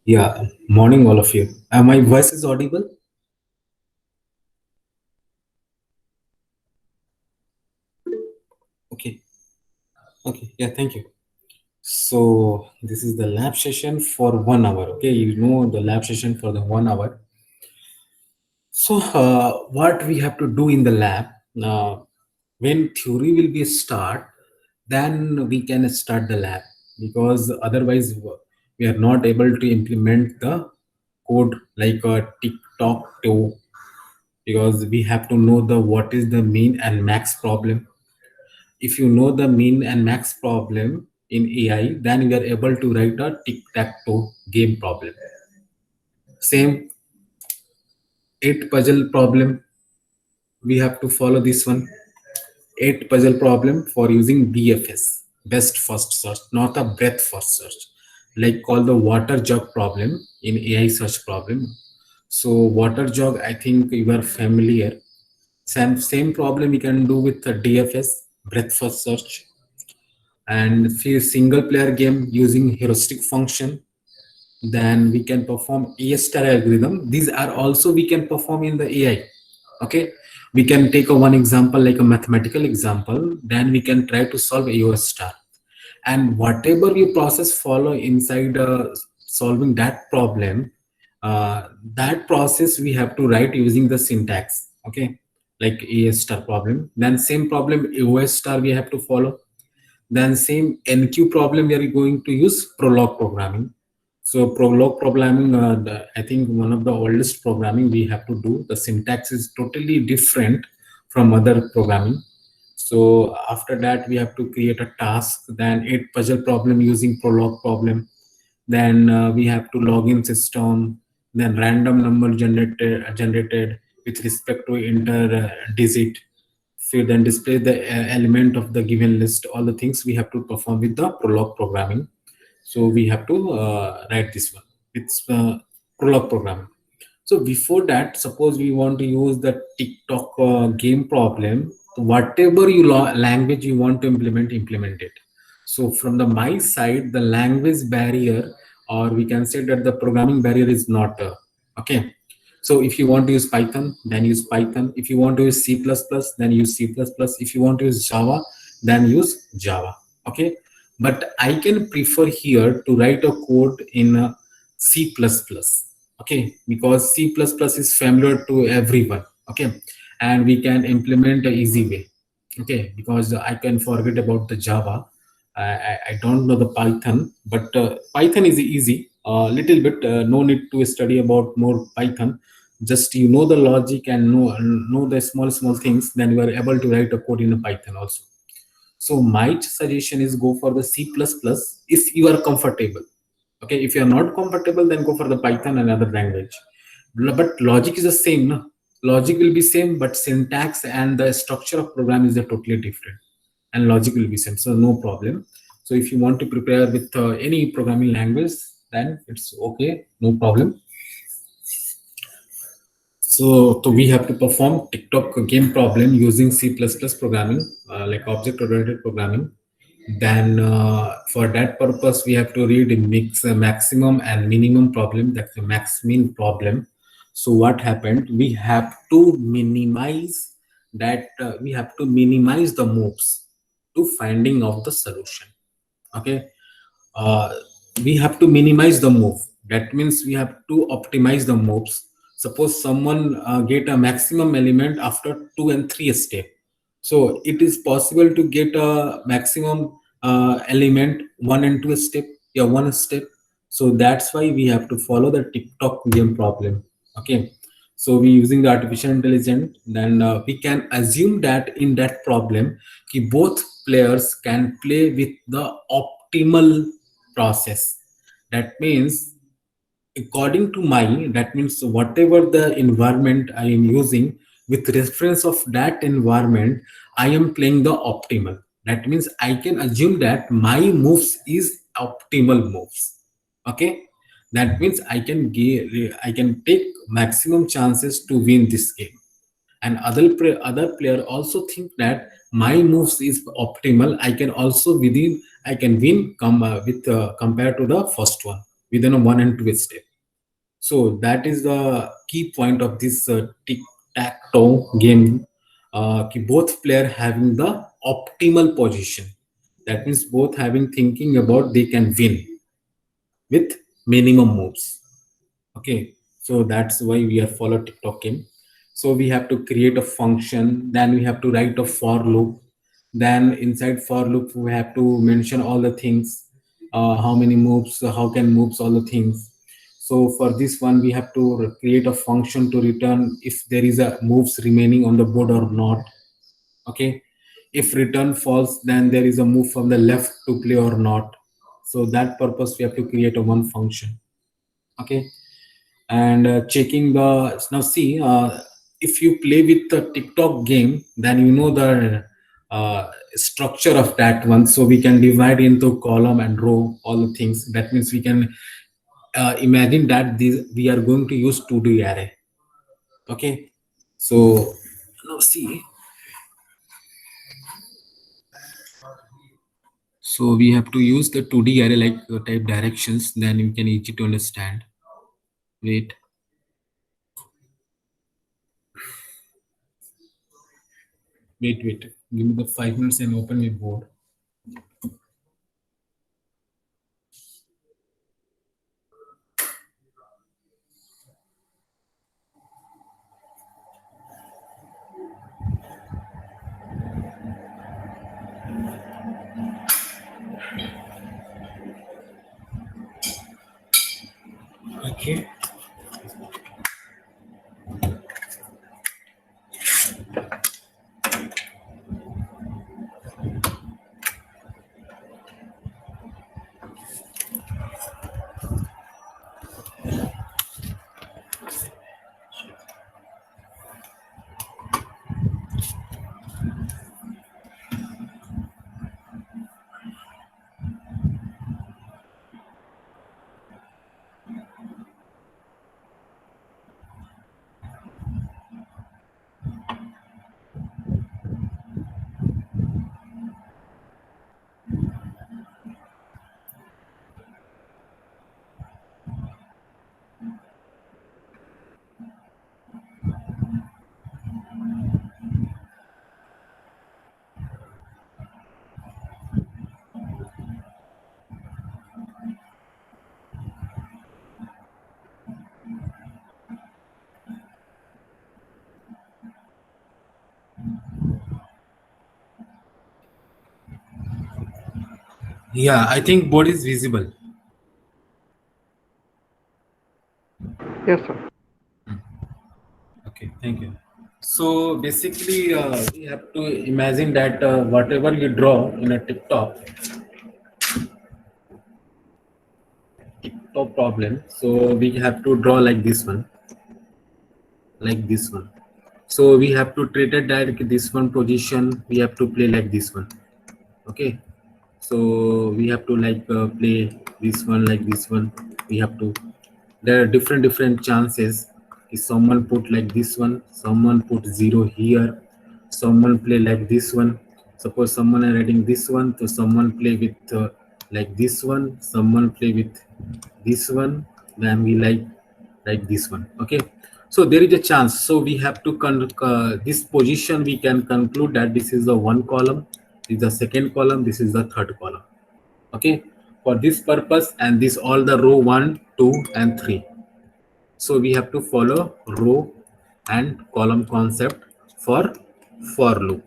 Yeah, morning, all of you. My voice is audible? Okay, okay, yeah, thank you. So, this is the lab session for 1 hour. Okay, you know the lab session for the 1 hour. So, what we have to do in the lab, when theory will be start, then we can start the lab because otherwise we are not able to implement the code like a TikTok to because we have to know the what is the mean and max problem. If you know the mean and max problem in AI, then we are able to write a tic-tac-toe game problem. Same 8 puzzle problem, we have to follow this one. 8 puzzle problem for using BFS, best first search, not a breadth first search, like called the water jug problem in AI search problem. So water jug, I think you are familiar. Same problem you can do with the DFS, breadth first search, and see single player game using heuristic function. Then we can perform A star algorithm. These are also we can perform in the AI. Okay, we can take a one example like a mathematical example, then we can try to solve AO star, and whatever we process follow inside solving that problem, that process we have to write using the syntax. Okay, like A star problem, then same problem AO star we have to follow, then same NQ problem we are going to use Prolog programming. So Prolog programming, I think one of the oldest programming we have to do. The syntax is totally different from other programming. So after that, we have to create a task, then 8 puzzle problem using Prolog problem. Then we have to login system, then random number generated with respect to inter digit. So then display the element of the given list, all the things we have to perform with the Prolog programming. So we have to write this one. It's Prolog programming. So before that, suppose we want to use the TikTok game problem, whatever language you want to implement it. So from the my side, the language barrier, or we can say that the programming barrier is not okay. So if you want to use Python, then use Python. If you want to use C++, then use C++. If you want to use Java, then use Java. Okay. But I can prefer here to write a code in C++. Okay, because C++ is familiar to everyone. Okay, and we can implement a easy way. Okay, because I can forget about the Java. I don't know the Python, but Python is easy. A little bit. No need to study about more Python. Just you know the logic and know the small things. Then you are able to write a code in a Python also. So my suggestion is go for the C++ if you are comfortable. Okay, if you are not comfortable, then go for the Python and other language. But logic is the same. No? Logic will be same, but syntax and the structure of program is totally different. And logic will be same, so no problem. So if you want to prepare with any programming language, then it's okay, no problem. So we have to perform TikTok game problem using C++ programming, like object-oriented programming. Then for that purpose, we have to read a mix maximum and minimum problem. That's the max min problem. So what happened? We have to minimize that. We have to minimize the moves to finding of the solution. Okay. uh, we have to minimize the move. That means we have to optimize the moves. Suppose someone get a maximum element after 2 and 3 step. So it is possible to get a maximum element 1 and 2 step, yeah, 1 step. So that's why we have to follow the TikTok game problem. Okay. So we using the artificial intelligence, then we can assume that in that problem, both players can play with the optimal process. That means according to my, that means whatever the environment I am using, with reference of that environment, I am playing the optimal. That means I can assume that my moves is optimal moves. Okay, that means I can take maximum chances to win this game. And other player also think that my moves is optimal, I can also within I can win come with compared to the first one. within a one and two step. So that is the key point of this tic tac toe game. Both player having the optimal position. That means both having thinking about they can win with minimum moves. Okay, so that's why we are follow TikTok game. So we have to create a function, then we have to write a for loop, then inside for loop we have to mention all the things, how many moves, how can moves, all the things. So for this one we have to create a function to return if there is a moves remaining on the board or not. Okay, if return false, then there is a move from the left to play or not. So that purpose we have to create a one function. Okay, and checking the now see, if you play with the TikTok game, then you know the structure of that one. So we can divide into column and row, all the things. That means we can imagine that these we are going to use 2D array. Okay, so now see, so we have to use the 2D array like type directions, then you can easy to understand. Wait, wait, give me the 5 minutes and open my board. Okay. Yeah, I think board is visible. Yes, sir. Okay, thank you. So basically, we have to imagine that whatever you draw in a TikTok problem, so we have to draw like this one, like this one. So we have to treat it that this one position, we have to play like this one. Okay, so we have to like play this one like this one. We have to, there are different chances. If someone put like this one, someone put zero here, someone play like this one. Suppose someone are writing this one, so someone play with like this one, someone play with this one, then we like this one. Okay, so there is a chance. So we have to this position we can conclude that this is the one column, this is the second column, this is the third column. Okay, for this purpose, and this all the row 1, 2 and 3. So we have to follow row and column concept for loop.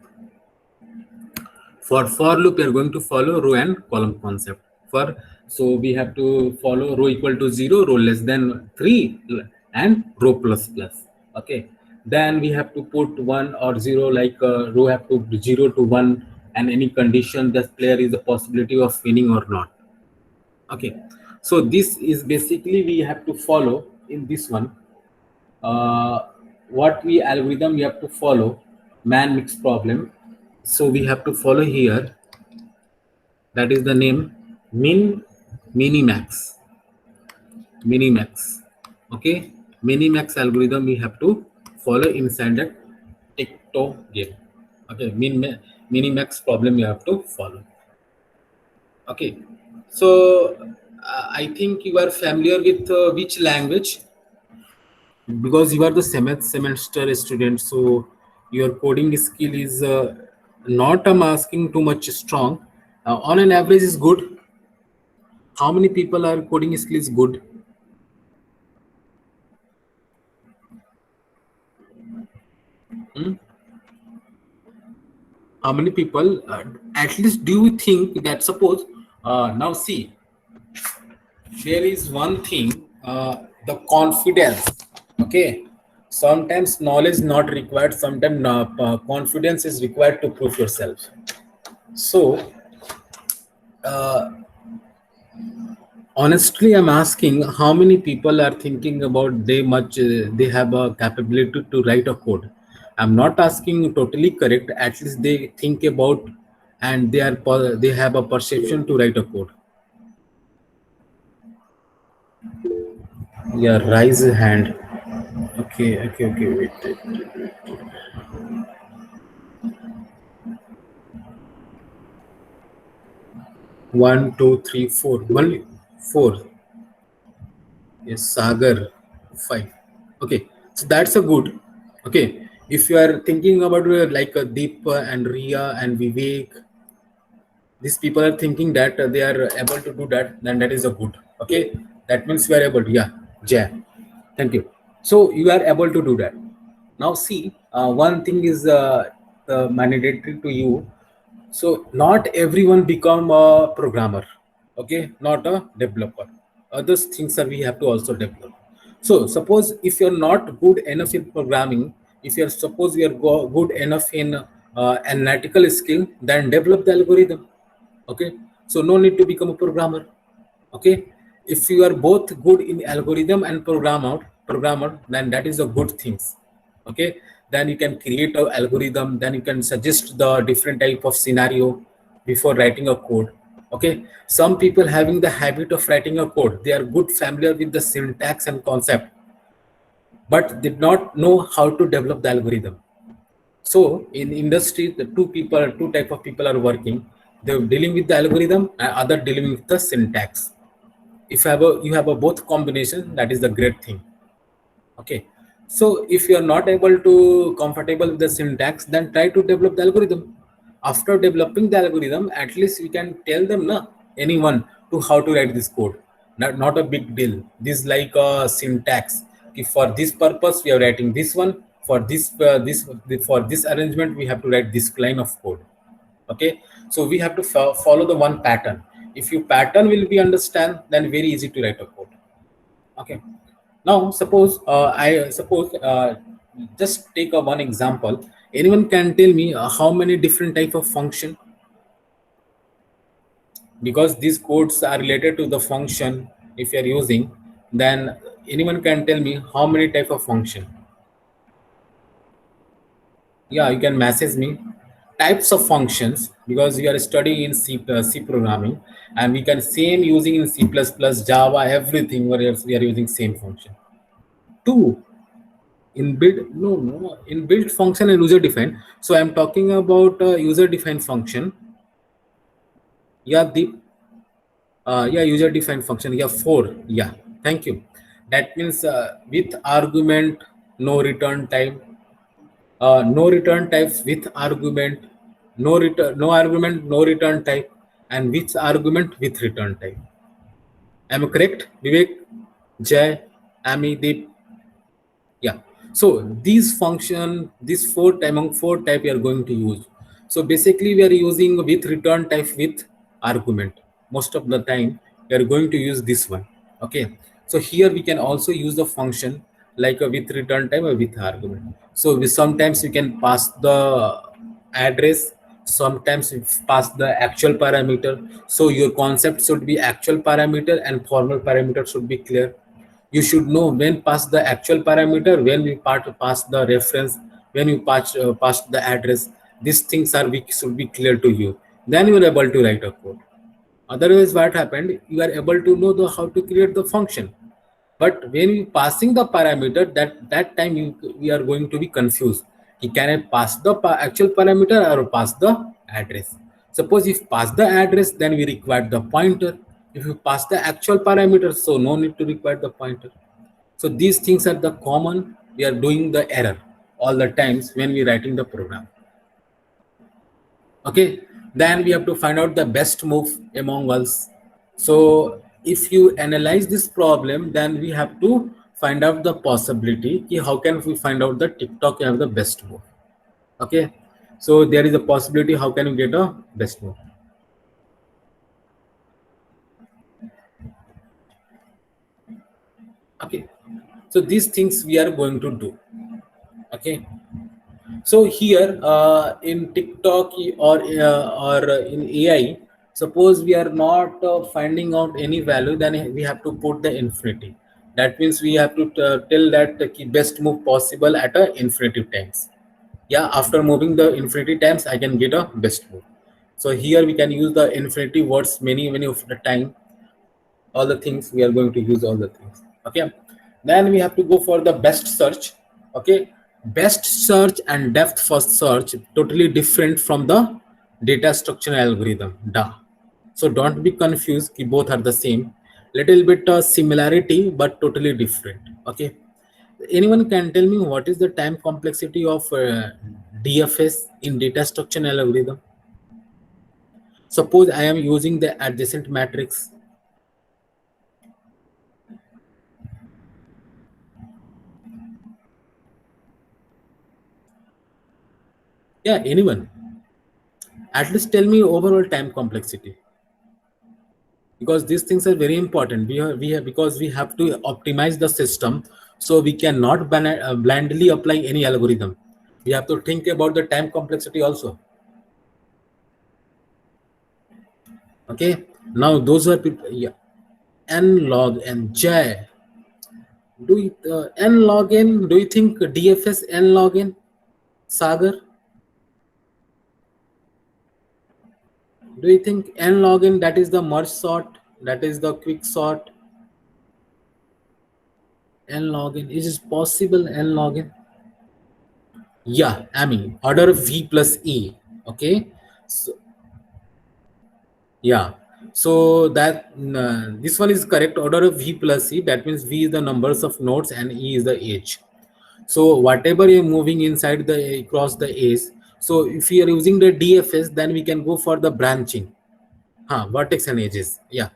For loop, we are going to follow row and column concept. For, so we have to follow row equal to 0, row less than 3, and row plus plus. Okay. Then we have to put 1 or 0, like row have to 0 to 1, and any condition that player is a possibility of winning or not. Okay. So this is basically we have to follow in this one. Uh, what we algorithm we have to follow, man mix problem. So we have to follow here, that is the name, min minimax, minimax. Okay, minimax algorithm we have to follow inside that TikTok game. Okay, minimax problem you have to follow. Okay, so I think you are familiar with which language, because you are the seventh semester student, so your coding skill is not, I'm asking, too much strong. On an average is good. How many people are coding skill is good? Hmm? How many people at least do you think that, suppose now see, there is one thing, the confidence. Okay, sometimes knowledge not required, sometimes confidence is required to prove yourself. So uh, honestly, I'm asking how many people are thinking about they have a capability to write a code. I'm not asking totally correct. At least they think about, and they have a perception to write a code. Yeah, raise a hand. Okay. Wait. 1, 2, 3, 4. Only four. Yes, Sagar, 5. Okay, so that's a good. Okay, if you are thinking about like Deep and Ria and Vivek, these people are thinking that they are able to do that, then that is a good. Okay, that means you are able to. Yeah, Jay, thank you. So you are able to do that. Now see, one thing is mandatory to you. So not everyone become a programmer. Okay, not a developer. Other things are we have to also develop. So suppose if you're not good enough in programming, if you're suppose you're good enough in analytical skill, then develop the algorithm. Okay, so no need to become a programmer. Okay, if you are both good in algorithm and programmer, then that is a good things. Okay, then you can create a algorithm, then you can suggest the different type of scenario before writing a code. Okay, some people having the habit of writing a code, they are good familiar with the syntax and concept, but did not know how to develop the algorithm. So in industry, the two type of people are working. They're dealing with the algorithm and other dealing with the syntax. If you have a both combination, that is the great thing. Okay, so if you are not able to comfortable with the syntax, then try to develop the algorithm. After developing the algorithm, at least we can tell them, na, anyone, to how to write this code. Not a big deal. This like a syntax. If for this purpose we are writing this one, for this arrangement we have to write this line of code. Okay, so we have to follow the one pattern. If you pattern will be understand, then very easy to write a code. Okay, now suppose I suppose just take a one example. Anyone can tell me how many different type of function, because these codes are related to the function. If you are using, then anyone can tell me how many type of function. Yeah, you can message me types of functions, because we are studying in C programming, and we can same using in C++, Java, everything where else we are using same function. Two, in build, no, in build function and user defined. So I'm talking about user defined function. Yeah, yeah, user defined function. Yeah, four. Yeah, thank you. That means with argument, no return type, no return types with argument, no argument, no return type, and with argument with return type. Am I correct, Vivek, Jay, Ami, Deep? Yeah. So these function, these among four type we are going to use. So basically we are using with return type with argument. Most of the time we are going to use this one. Okay. So here we can also use the function like a with return type or with argument. So sometimes we can pass the address, sometimes we pass the actual parameter. So your concept should be actual parameter and formal parameter should be clear. You should know when pass the actual parameter, when we pass the reference, when you pass the address. These things are should be clear to you, then you are able to write a code. Otherwise what happened, you are able to know the how to create the function, but when you passing the parameter, that time we are going to be confused. Can I pass the actual parameter or pass the address? Suppose if pass the address, then we require the pointer. If you pass the actual parameters, so no need to require the pointer. So these things are the common. We are doing the error all the times when we writing the program. Okay, then we have to find out the best move among us. So if you analyze this problem, then we have to find out the possibility ki how can we find out the TikTok have the best move. Okay, so there is a possibility how can you get a best move. Okay, so these things we are going to do. Okay, so here in TikTok or in AI, suppose we are not finding out any value, then we have to put the infinity. That means we have to tell that the best move possible at a infinitive times. Yeah, after moving the infinity times, I can get a best move. So here we can use the infinity words many of the time. All the things we are going to use all the things. Okay, then we have to go for the best search. Okay, best search and depth first search totally different from the data structure algorithm da. So don't be confused ki both are the same, little bit similarity but totally different. Okay, anyone can tell me what is the time complexity of DFS in data structure algorithm? Suppose I am using the adjacent matrix. Yeah, anyone, at least tell me overall time complexity, because these things are very important. We have because we have to optimize the system, so we cannot blindly apply any algorithm. We have to think about the time complexity also. Okay, now those are people. Yeah, n log n j. Do you, n log n, do you think DFS n log n, Sagar? Do you think n log n, that is the merge sort, that is the quick sort? N log n, is it possible n log n? Yeah, I mean order v plus e. Okay, so yeah, so that this one is correct, order of v plus e. That means v is the numbers of nodes and e is the age. So whatever you're moving inside the across the edge, so if you are using the DFS, then we can go for the branching. Vertex and edges. Yeah,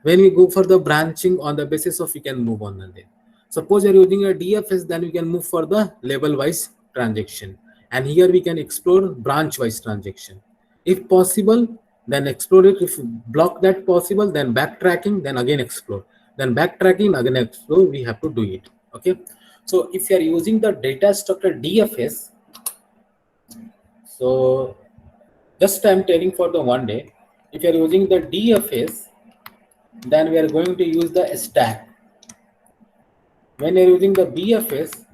when we go for the branching on the basis of, we can move on the day. Suppose you're using a DFS, then we can move for the level wise transaction, and here we can explore branch wise transaction if possible, then explore it. If block that possible, then backtracking, then again explore, then backtracking, again explore. We have to do it. Okay, so if you are using the data structure DFS, so just I'm telling for the one day, if you are using the DFS, then we are going to use the stack. When you are using the BFS,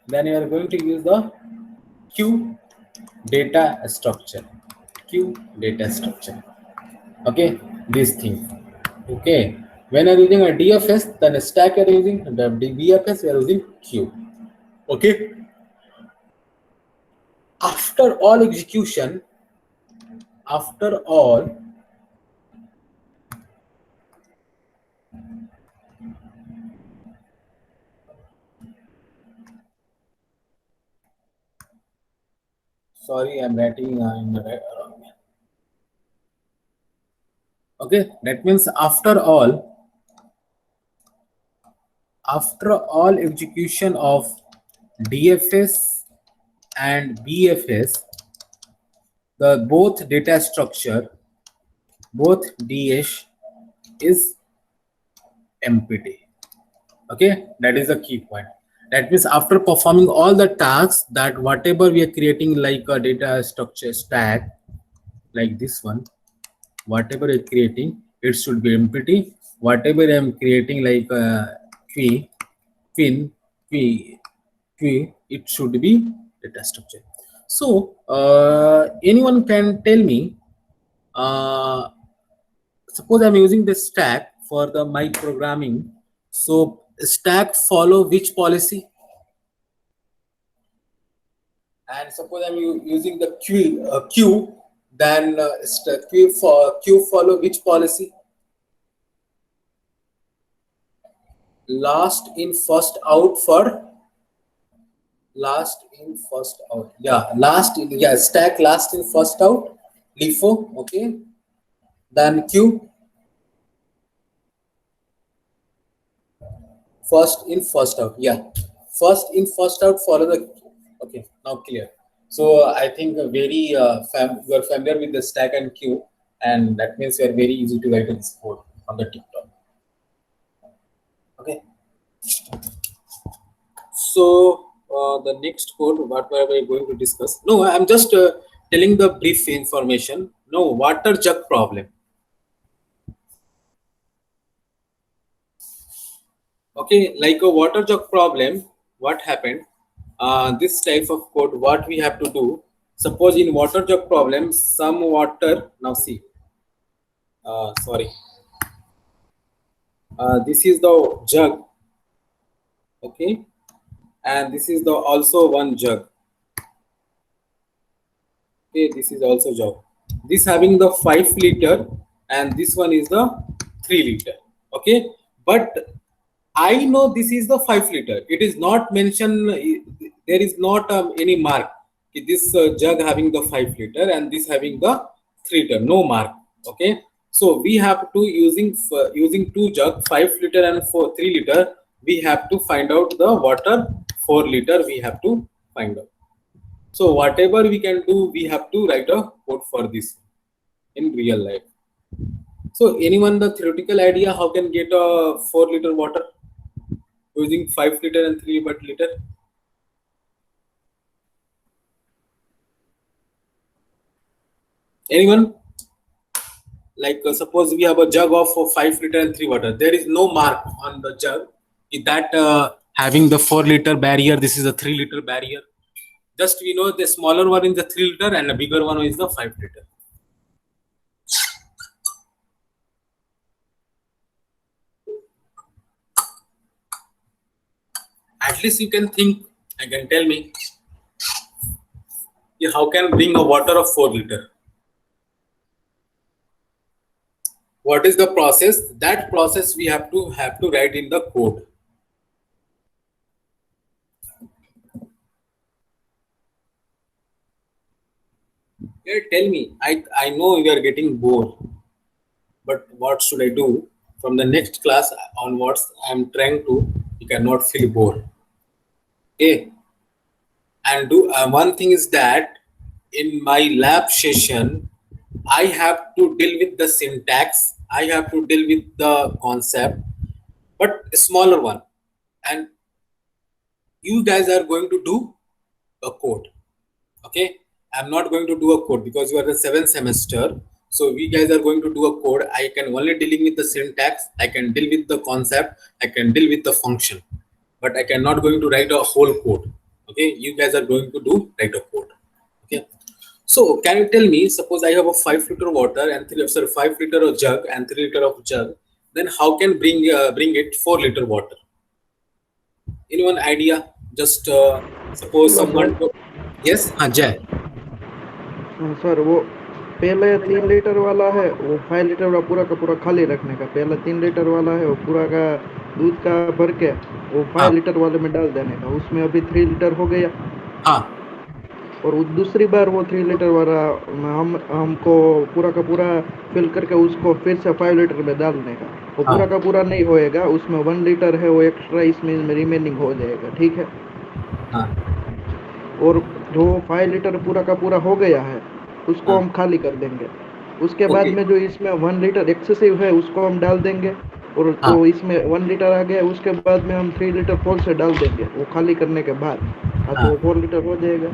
then you are going to use the Q data structure. Q data structure. Okay, these things. Okay, when you are using a DFS, then stack you are using the BFS, you are using Q. Okay, after all execution, after all sorry, I'm writing in the right. Okay, that means after all execution of DFS and BFS, the both data structure, both DH is empty. Okay, that is a key point. That means after performing all the tasks, that whatever we are creating like a data structure stack, like this one, whatever we're creating, it should be empty. Whatever I'm creating like queen, queen, queen, queen, it should be data structure. So anyone can tell me, suppose I'm using the stack for the my programming. So stack follow which policy? And suppose I'm using the queue, then queue follow which policy? last in first out for last in first out. Yeah, last in, yeah, stack last in first out, LIFO. Okay, then Q, first in first out. Yeah, first in first out, follow the. Okay, now clear. So I think very you are familiar with the stack and queue, and that means you are very easy to write this code on the TikTok. Okay. So the next code, what were we going to discuss? No, I'm just telling the brief information. No, water jug problem. Okay, like a water jug problem, what happened? This type of code, what we have to do? Suppose in water jug problem, some water. Now see. Sorry. This is the jug. Okay, and this is the also one jug. Okay, this is also jug. This having the 5 liter, and this one is the 3 liter. Okay, but I know this is the 5 liter. It is not mentioned. There is not any mark. This jug having the 5 liter and this having the 3 liter. No mark. Okay. So we have to using two jug, 5 liter and 3 liter. We have to find out the water 4 liter. We have to find out. So whatever we can do, we have to write a code for this in real life. So anyone the theoretical idea how can get a 4 liter water using 5 liter and 3 liter? Anyone? Like suppose we have a jug of 5 liter and 3 water. There is no mark on the jug. Is that having the 4 liter barrier? This is a 3 liter barrier. Just we know the smaller one is the 3 liter and the bigger one is the 5 liter. At least you can think and can tell me how can bring a water of 4 liter. What is the process? That process we have to write in the code. Yeah, tell me. I know you are getting bored, but what should I do? From the next class onwards, I am trying to. You cannot feel bored. Okay. And do one thing is that in my lab session, I have to deal with the syntax. I have to deal with the concept, but a smaller one. And you guys are going to do a code. Okay, I'm not going to do a code because you are the 7th semester. So we guys are going to do a code. I can only dealing with the syntax. I can deal with the concept. I can deal with the function, but I cannot going to write a whole code. Okay, you guys are going to write a code. Okay, so can you tell me? Suppose I have a 5 liter water and 5 liter of jug and 3 liter of jug. Then how can bring it 4 liter water? Anyone idea? Just suppose someone. Yes, Jay. Sir वो पहले 3 litre वाला है, वो 5 litre वाला का पूरा खाली रखने का। पहले 3 लीटर वाला है वो पूरा का दूध का भर के वो 5 लीटर वाले में डाल देने का। उसमें अभी 3 लीटर हो गया। हाँ। और दूसरी बार वो 3 लीटर वाला हमको पूरा का पूरा फिल करके उसको फिर से 5 लीटर में डालने का। वो पूरा का पूरा नहीं होएगा, उसमें 1 लीटर है वो एक्स्ट्रा इसमें रिमेनिंग हो जाएगा। ठीक है। हाँ। और जो 5 लीटर पूरा का पूरा हो गया है उसको हम खाली कर देंगे। उसके बाद में जो इसमें 1 लीटर एक्सेसिव है उसको हम डाल देंगे। और तो इसमें 1 लीटर आ गया, उसके बाद में हम 3 लीटर फोर से डाल देंगे वो खाली करने के बाद। तो 4 लीटर हो जाएगा।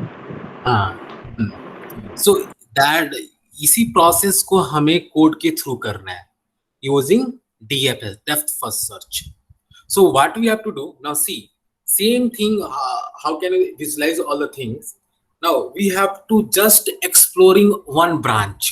सो दैट इसी प्रोसेस को हमें कोड के थ्रू करना है using DFS, depth first search. So what we have to do now, see same thing. How can we visualize all the things? Now we have to just exploring one branch.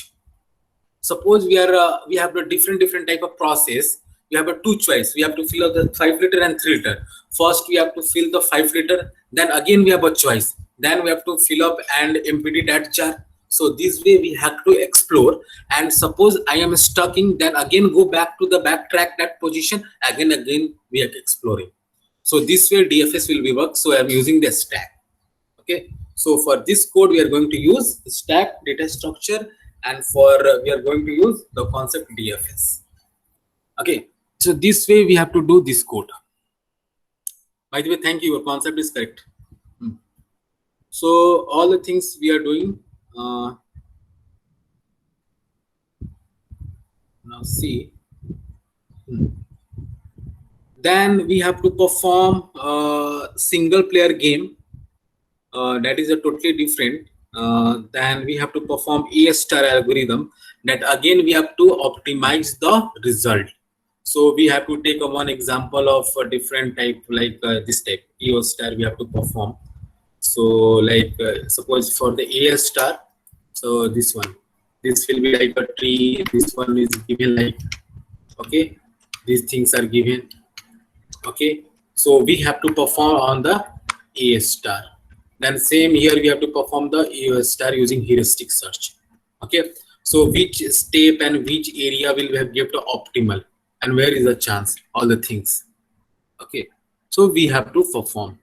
Suppose we have a different type of process. We have a two choice. We have to fill up the 5 liter and 3 liter. First we have to fill the 5 liter, then again we have a choice. Then we have to fill up and empty that jar. So this way we have to explore, and suppose I am stuck in, then again go back to the backtrack that position, again we are exploring. So this way DFS will be work. So I am using the stack. Okay, so for this code we are going to use stack data structure, and for we are going to use the concept DFS. Okay, so this way we have to do this code. By the way, thank you, your concept is correct. So all the things we are doing, now see, then we have to perform a single player game. That is a totally different. Then we have to perform A star algorithm, that again we have to optimize the result. So we have to take one example of a different type, like this type EO star we have to perform. So like suppose for the A star, so this one, this will be like a tree, this one is given like, okay, these things are given. Okay, so we have to perform on the A star. Then same here we have to perform the A star using heuristic search. Okay, so which step and which area will have give the optimal, and where is the chance, all the things. Okay, so we have to perform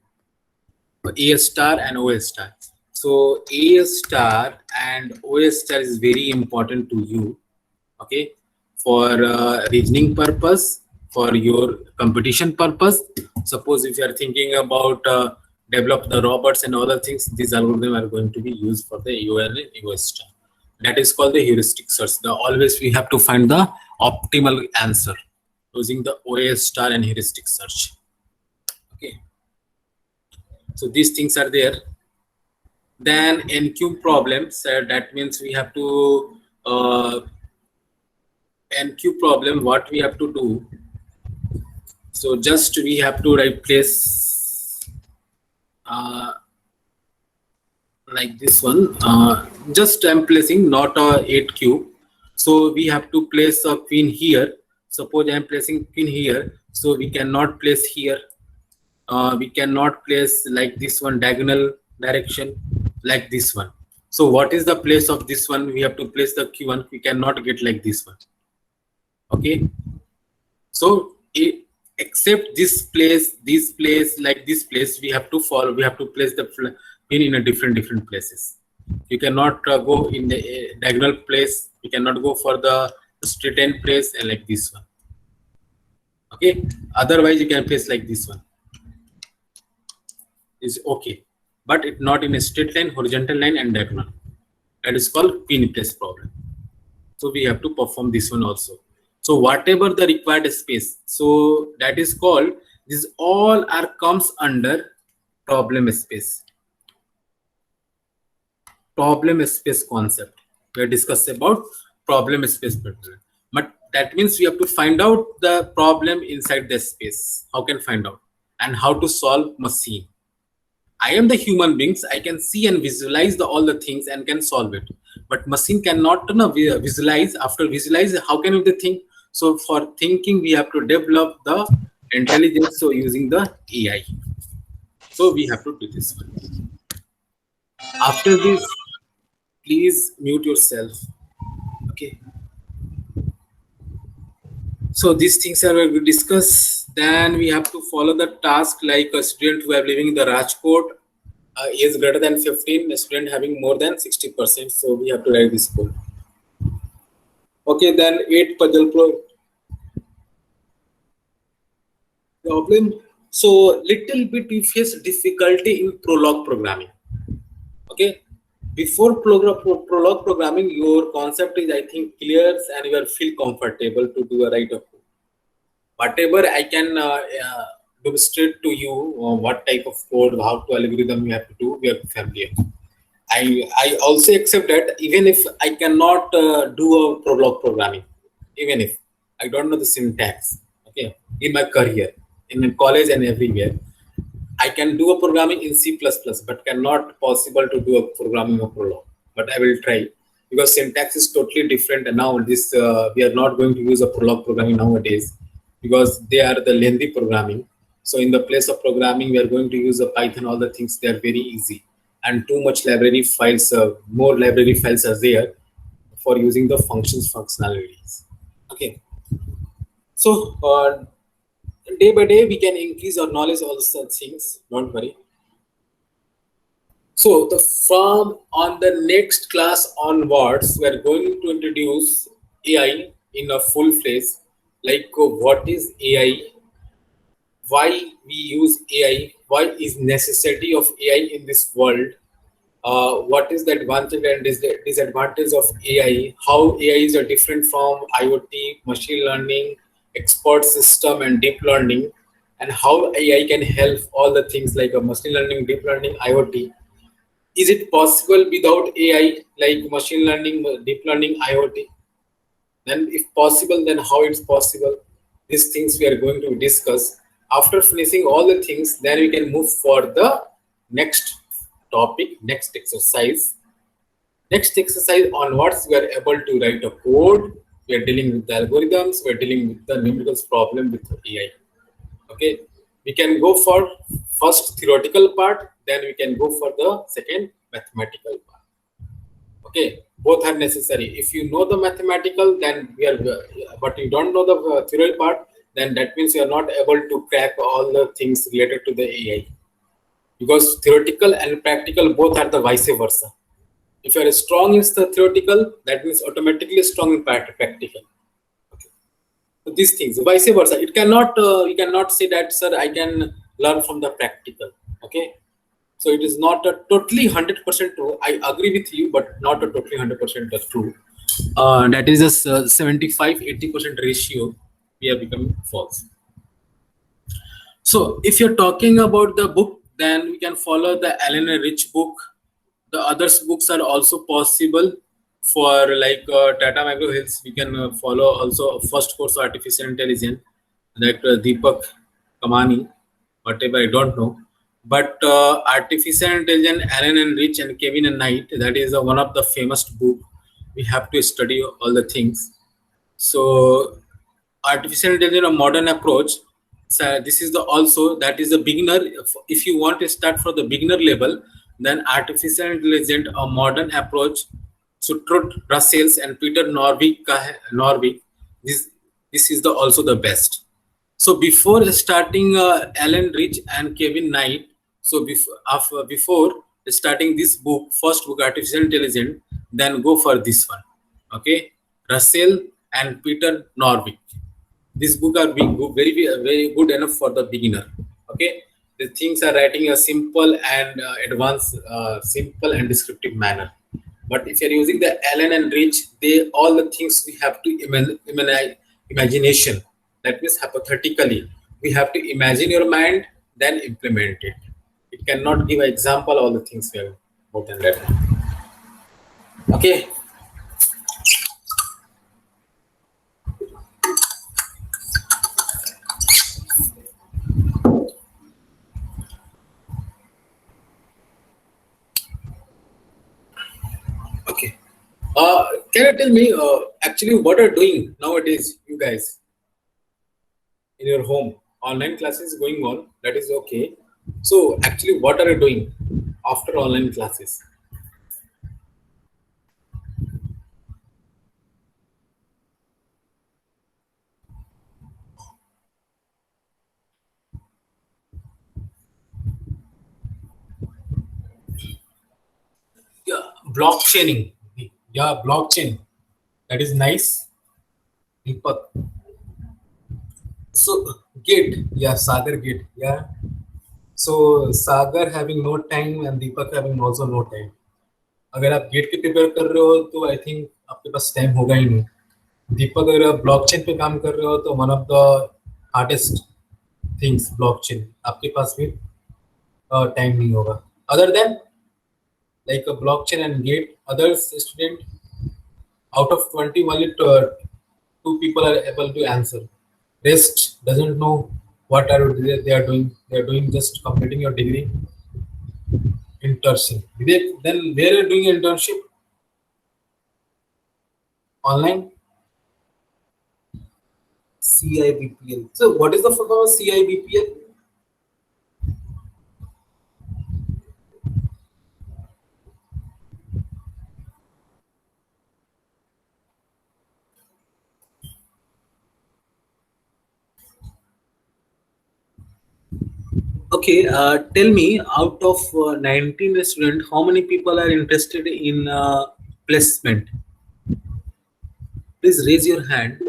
A star and O star. So A star and O star is very important to you. Okay, for reasoning purpose, for your competition purpose. Suppose if you are thinking about develop the robots and other things, these algorithms are going to be used for the AO and AO star. That is called the heuristic search. Always we have to find the optimal answer using the OA star and heuristic search. Okay, so these things are there. Then NQ problems, that means we have to NQ problem, what we have to do. So just we have to replace like this one. Just I'm placing not a 8 cube. So we have to place a queen here. Suppose I'm placing queen here. So we cannot place here. We cannot place like this one diagonal direction like this one. So what is the place of this one? We have to place the q1. We cannot get like this one. Okay. So except this place, like this place, we have to follow. We have to place the pin in a different places. You cannot go in the diagonal place. You cannot go for the straight end place and like this one. Okay. Otherwise, you can place like this one. Is okay, but it not in a straight line, horizontal line, and diagonal. That is called pin place problem. So we have to perform this one also. So whatever the required space, so that is called, this all are comes under problem space. Problem space concept. We are discussing about problem space pattern. But that means we have to find out the problem inside the space. How can find out? And how to solve machine. I am the human beings. I can see and visualize all the things and can solve it. But machine cannot visualize. After visualize, how can they think? So for thinking, we have to develop the intelligence. So using the AI. So we have to do this one. After this, please mute yourself. Okay. So these things are we discuss. Then we have to follow the task like a student who are living in the Rajkot is greater than 15, a student having more than 60%. So we have to write this code. Okay, then 8 puzzle problem. So little bit we face difficulty in Prolog programming. Okay, before Prolog programming, your concept is I think clear and you will feel comfortable to do a write of code. Whatever I can demonstrate to you, what type of code, how to algorithm you have to do, we are familiar. I also accept that even if I cannot do a Prolog programming, even if I don't know the syntax, okay, in my career, in college and everywhere, I can do a programming in C++, but cannot possible to do a programming of Prolog. But I will try because syntax is totally different. And now this we are not going to use a Prolog programming nowadays because they are the lengthy programming. So in the place of programming, we are going to use a Python. All the things they are very easy. and too much library files, more library files are there for using the functions functionalities. Okay, so day by day we can increase our knowledge all such things. Don't worry. So the from on the next class onwards, we are going to introduce AI in a full phase. Like what is AI? Why we use AI? Why is necessity of AI in this world? What is the advantage and disadvantage of AI? How AI is different from IoT, machine learning, expert system, and deep learning, and how AI can help all the things like a machine learning, deep learning, IoT. Is it possible without AI, like machine learning, deep learning, IoT? Then, if possible, then how it's possible? These things we are going to discuss. After finishing all the things, then we can move for the next topic, next exercise. Next exercise onwards, we are able to write a code. We are dealing with the algorithms. We are dealing with the numerical problem with AI. Okay, we can go for first theoretical part, then we can go for the second mathematical part. Okay, both are necessary. If you know the mathematical, then we are, but you don't know the theory part, then that means you are not able to crack all the things related to the AI, because theoretical and practical both are the vice versa. If you are strong in the theoretical, that means automatically strong in practical. So these things, vice versa. It cannot, you cannot say that, sir, I can learn from the practical. Okay, so it is not a totally 100% true. I agree with you, but not a totally 100% true. That is a 75-80% ratio. We are becoming false. So if you're talking about the book, then we can follow the Alan Rich book. The others books are also possible for like Tata Micro Hills. We can follow also first course artificial intelligence, like Deepak Kamani, whatever I don't know. But artificial intelligence, Alan and Rich and Kevin and Knight, that is one of the famous book. We have to study all the things. So artificial intelligence, a modern approach. So this is the also that is the beginner. If you want to start from the beginner level, then artificial intelligence, a modern approach. So Trud Russells and Peter Norvig, this is the also the best. So before starting Alan Rich and Kevin Knight, so before starting this book, first book Artificial Intelligence, then go for this one. Okay, Russell and Peter Norvig. This book are being very good enough for the beginner. Okay, the things are writing a simple and advanced, simple and descriptive manner. But if you're using the Allen and Rich, they all the things we have to imagination. That means hypothetically, we have to imagine your mind, then implement it. It cannot give an example all the things we have more than that. Okay. Okay. Can you tell me actually what are doing nowadays, you guys, in your home? Online classes going on, that is okay. So actually, what are you doing after online classes? Yeah, blockchaining. Yeah, blockchain. That is nice. Deepak. So Git, yeah, Sagar Git, yeah. So Sagar having no time and Deepak having also no time. अगर आप gate के prepare कर रहे हो तो I think आपके पास time होगा ही नहीं. दीपक अगर आप ब्लॉकचेन पे काम कर रहे हो तो one of the hardest things blockchain, आपके पास भी टाइम नहीं होगा. Other than like a blockchain and gate, others student out of 20 only two people are able to answer. Rest doesn't know what are they are doing. They are doing just completing your degree. Internship. Then where are you doing internship? Online. CIBPL. So what is the full of CIBPL? Okay, tell me, out of 19 students, how many people are interested in placement? Please raise your hand.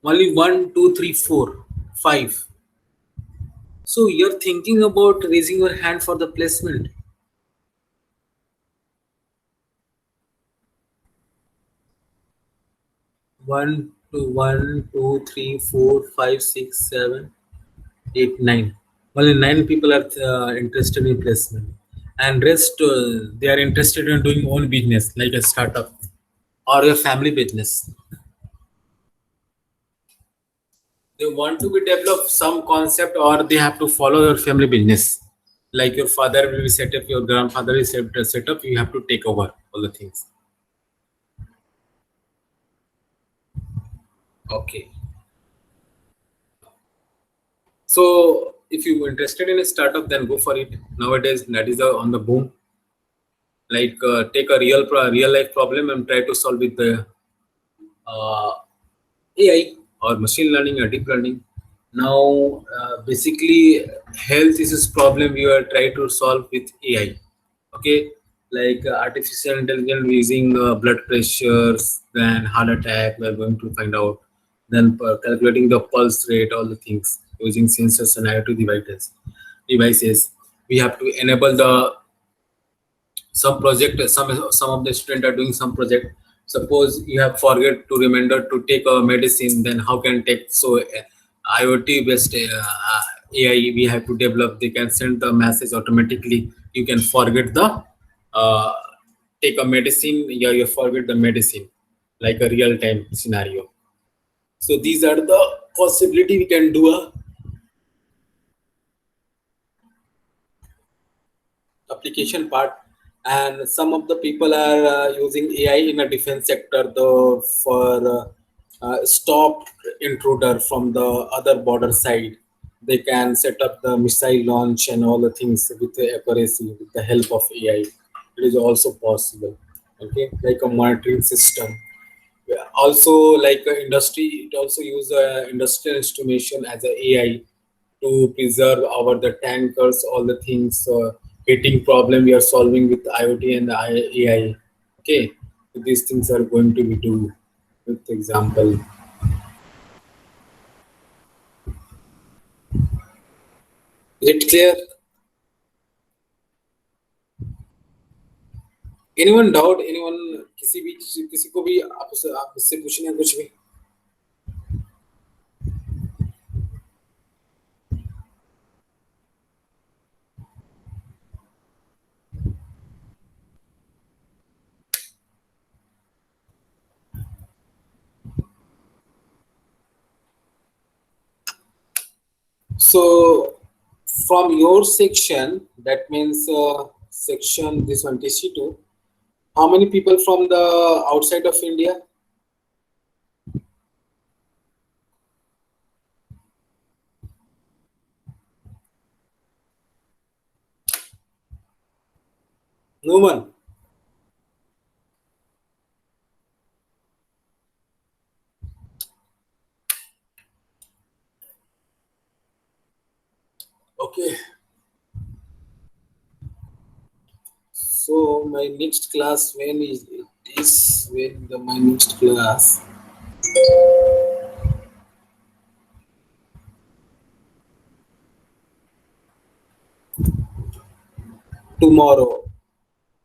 Only one, two, three, four, five. So you're thinking about raising your hand for the placement. One, two, three, four, five, six, seven, eight, nine. Only nine people are interested in placement, and rest they are interested in doing own business like a startup or a family business. They want to be develop some concept, or they have to follow your family business. Like your father will set up, your grandfather is set up. You have to take over all the things. Okay. So if you're interested in a startup, then go for it. Nowadays, that is on the boom. Like take a real life problem and try to solve with the uh, AI or machine learning or deep learning. Now, basically, health is this problem you are trying to solve with AI. Okay, like artificial intelligence using blood pressures, then heart attack. We are going to find out. Then calculating the pulse rate, all the things using sensors and IoT devices. Devices. We have to enable the some project, some of the students are doing some project. Suppose you have forget to remember to take a medicine, then how can take? So IoT based AI we have to develop. They can send the message automatically. You can forget the uh, take a medicine. Yeah, you forget the medicine, like a real time scenario. So these are the possibility we can do a application part. And some of the people are using AI in a defense sector though, for stop intruder from the other border side. They can set up the missile launch and all the things with the accuracy with the help of AI. It is also possible. Okay, like a monitoring system. Yeah. Also, like industry, it also use industrial instrumentation as a AI to preserve our the tankers, all the things, heating problem we are solving with IoT and AI. Okay, so these things are going to be do. With example, is it clear? Anyone doubt? Anyone किसी को भी आप इससे पूछना है कुछ भी? So from your section, that means section this one TC2. How many people from the outside of India? No one. Okay. So my next class when is it? Is when the my next class tomorrow.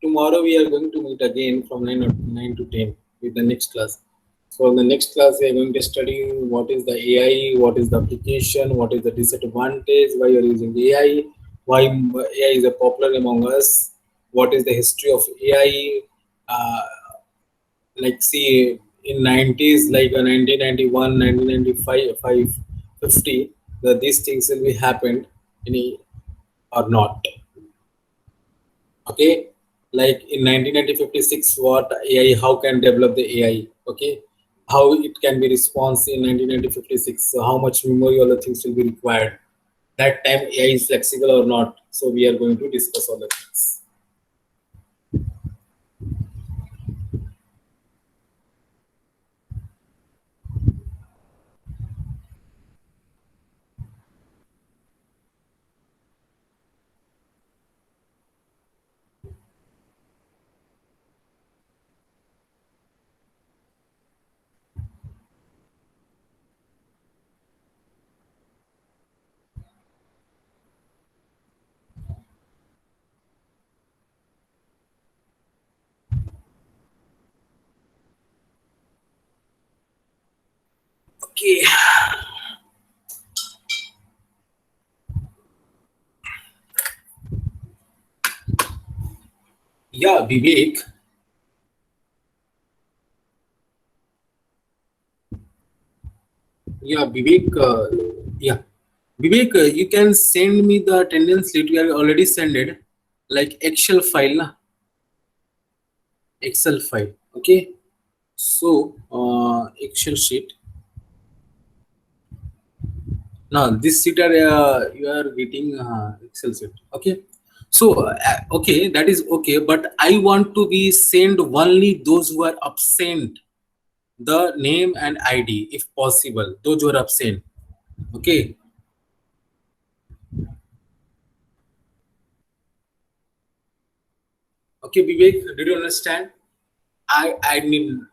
Tomorrow we are going to meet again from 9 to 10 with the next class. So in the next class we are going to study what is the AI, what is the application, what is the disadvantage, why you are using AI, why AI is a popular among us, what is the history of AI. Uh, like see in 90s like 1991 1995 50 that these things will be happened any or not. Okay, like in 1956 what AI, how can develop the AI. Okay, how it can be response in 1956, so how much memory all the things will be required that time, AI is flexible or not. So we are going to discuss all the things. Okay. Yeah, Vivek. Yeah, Vivek. Yeah, Vivek. You can send me the attendance sheet. We are already sent it, like Excel file, na? Excel file. Okay. So, Excel sheet. Now this sheet are you are getting Excel sheet. Okay. So okay, that is okay. But I want to be send only those who are absent, the name and ID if possible. Those who are absent. Okay. Okay, Vivek, did you understand? I mean,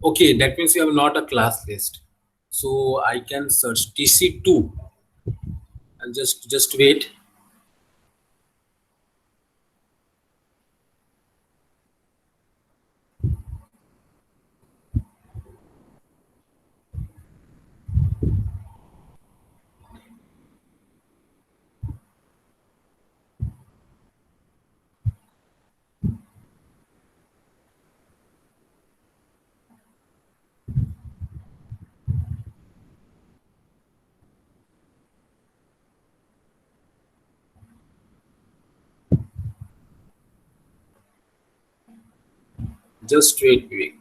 okay, that means you have not a class list. So I can search TC2 and just wait. Just wait, Vivek.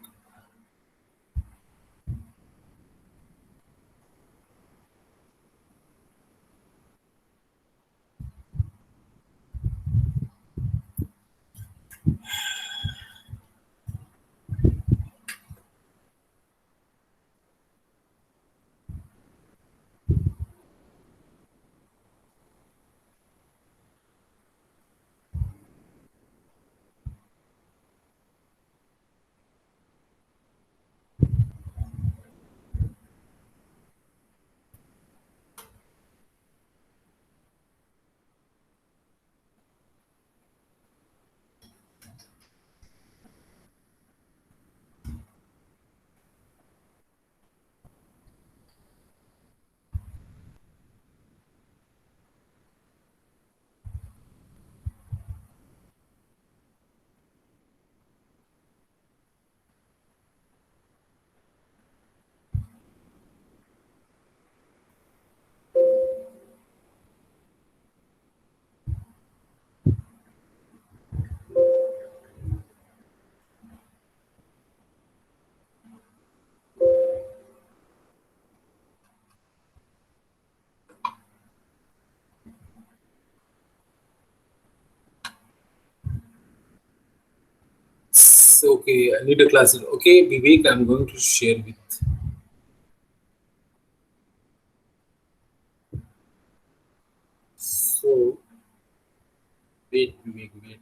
So, okay, I need a class. Okay, Vivek, I'm going to share with. So, wait, Vivek, wait.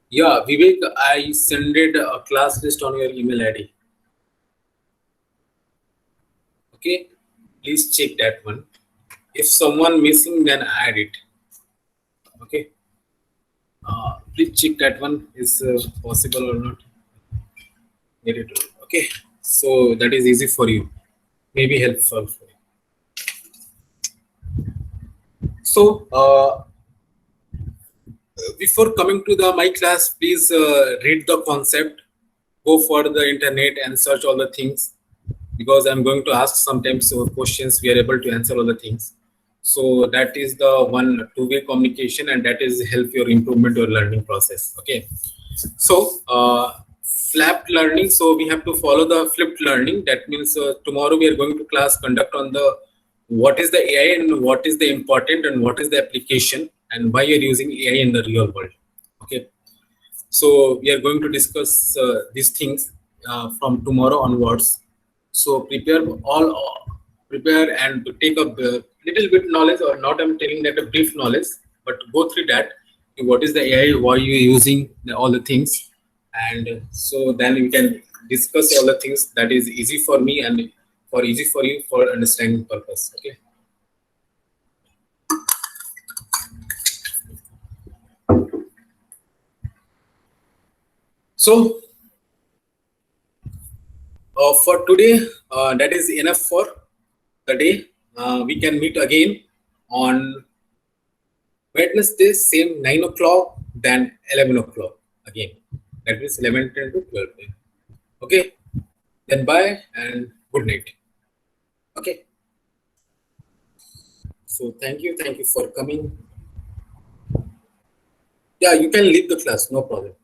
Yeah, Vivek, I sended a class list on your email ID. Okay, please check that one. If someone missing, then add it. Okay, please check that one is possible or not. Get it. Okay, so that is easy for you. Maybe helpful for you. So, before coming to the my class, please read the concept, go for the internet and search all the things, because I'm going to ask sometimes questions. We are able to answer all the things. So that is the one two-way communication, and that is help your improvement your learning process. Okay. So, flapped learning. So we have to follow the flipped learning. That means tomorrow we are going to class conduct on the what is the AI and what is the important and what is the application and why you're using AI in the real world. Okay. So we are going to discuss these things from tomorrow onwards. So prepare and to take a little bit knowledge, or not I'm telling that a brief knowledge, but go through that. What is the AI, why you using all the things, and so then we can discuss all the things that is easy for me and for easy for you for understanding purpose. Okay. So for today, that is enough for the day. We can meet again on Wednesday, same 9 o'clock, then 11 o'clock again. That means 11 10 to 12. Okay, then bye and good night. Okay, so thank you for coming. Yeah, you can leave the class, no problem.